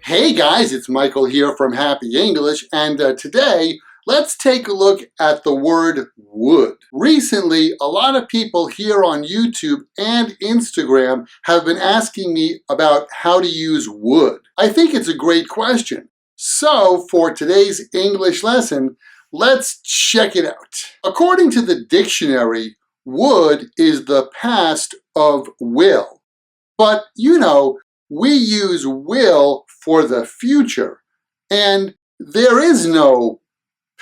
Hey guys, it's Michael here from Happy English, and today let's take a look at the word would. Recently, a lot of people here on YouTube and Instagram have been asking me about how to use would. I think it's a great question. So for today's English lesson, let's check it out. According to the dictionary, would is the past of will. But we use will for the future, and there is no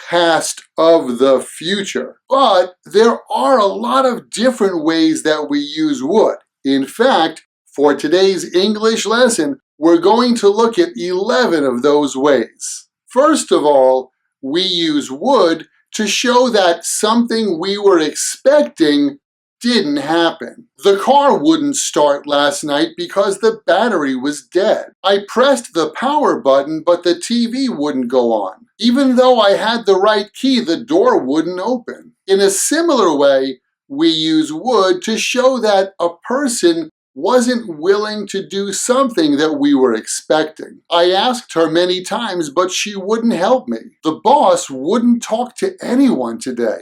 past of the future. But there are a lot of different ways that we use would. In fact, for today's English lesson, we're going to look at 11 of those ways. First of all, we use would to show that something we were expecting didn't happen. The car wouldn't start last night because the battery was dead. I pressed the power button, but the TV wouldn't go on. Even though I had the right key, the door wouldn't open. In a similar way, we use would to show that a person wasn't willing to do something that we were expecting. I asked her many times, but she wouldn't help me. The boss wouldn't talk to anyone today.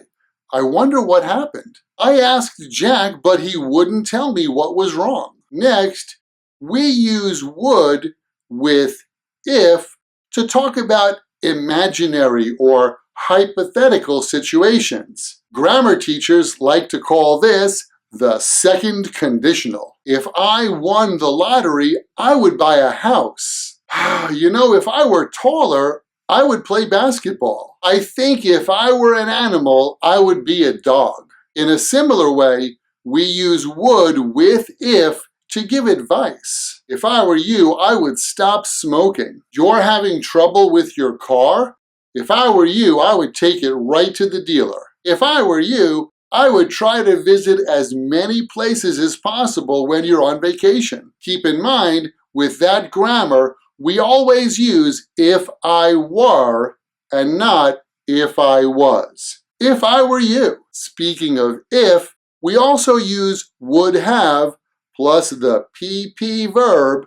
I wonder what happened. I asked Jack, but he wouldn't tell me what was wrong. Next, we use would with if to talk about imaginary or hypothetical situations. Grammar teachers like to call this the second conditional. If I won the lottery, I would buy a house. If I were taller, I would play basketball. I think if I were an animal, I would be a dog. In a similar way, we use would with if to give advice. If I were you, I would stop smoking. You're having trouble with your car? If I were you, I would take it right to the dealer. If I were you, I would try to visit as many places as possible when you're on vacation. Keep in mind, with that grammar, we always use if I were and not if I was. If I were you. Speaking of if, we also use would have plus the PP verb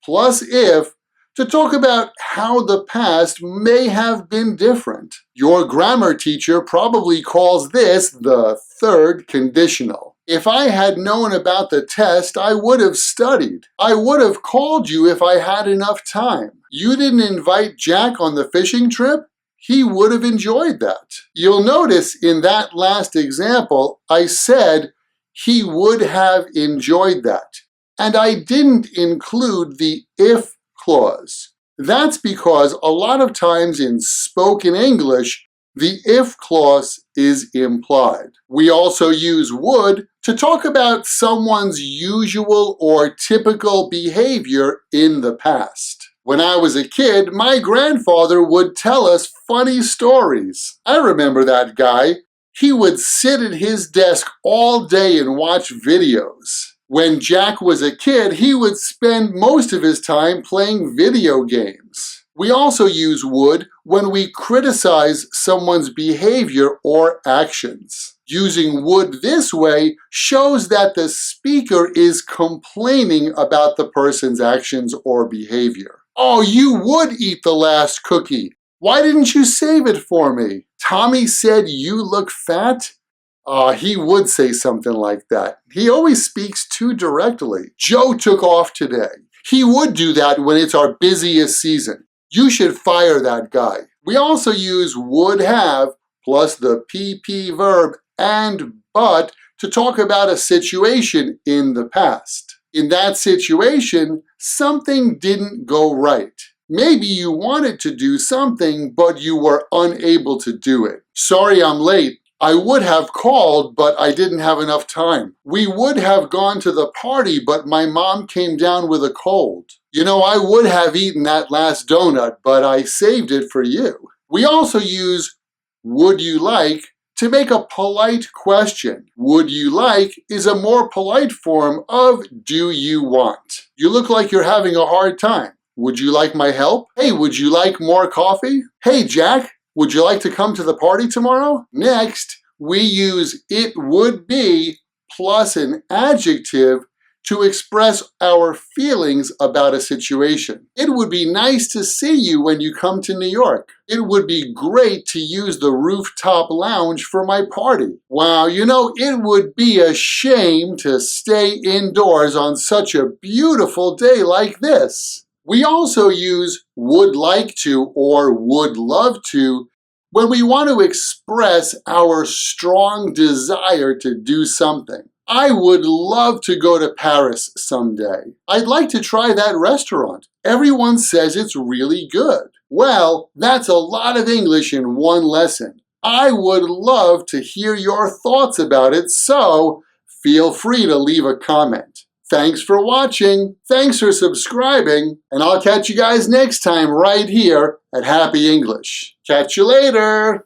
plus if to talk about how the past may have been different. Your grammar teacher probably calls this the third conditional. If I had known about the test, I would have studied. I would have called you if I had enough time. You didn't invite Jack on the fishing trip? He would have enjoyed that. You'll notice in that last example, I said he would have enjoyed that. And I didn't include the if clause. That's because a lot of times in spoken English, the if clause is implied. We also use would to talk about someone's usual or typical behavior in the past. When I was a kid, my grandfather would tell us funny stories. I remember that guy. He would sit at his desk all day and watch videos. When Jack was a kid, he would spend most of his time playing video games. We also use would when we criticize someone's behavior or actions. Using would this way shows that the speaker is complaining about the person's actions or behavior. Oh, you would eat the last cookie. Why didn't you save it for me? Tommy said you look fat? He would say something like that. He always speaks too directly. Joe took off today. He would do that when it's our busiest season. You should fire that guy. We also use would have plus the PP verb and but to talk about a situation in the past. In that situation, something didn't go right. Maybe you wanted to do something, but you were unable to do it. Sorry I'm late. I would have called, but I didn't have enough time. We would have gone to the party, but my mom came down with a cold. I would have eaten that last donut, but I saved it for you. We also use would you like to make a polite question. Would you like is a more polite form of do you want. You look like you're having a hard time. Would you like my help? Hey, would you like more coffee? Hey, Jack, would you like to come to the party tomorrow? Next, we use it would be plus an adjective to express our feelings about a situation. It would be nice to see you when you come to New York. It would be great to use the rooftop lounge for my party. Wow, you know, it would be a shame to stay indoors on such a beautiful day like this. We also use would like to or would love to when we want to express our strong desire to do something. I would love to go to Paris someday. I'd like to try that restaurant. Everyone says it's really good. Well, that's a lot of English in one lesson. I would love to hear your thoughts about it, so feel free to leave a comment. Thanks for watching, thanks for subscribing, and I'll catch you guys next time right here at Happy English. Catch you later!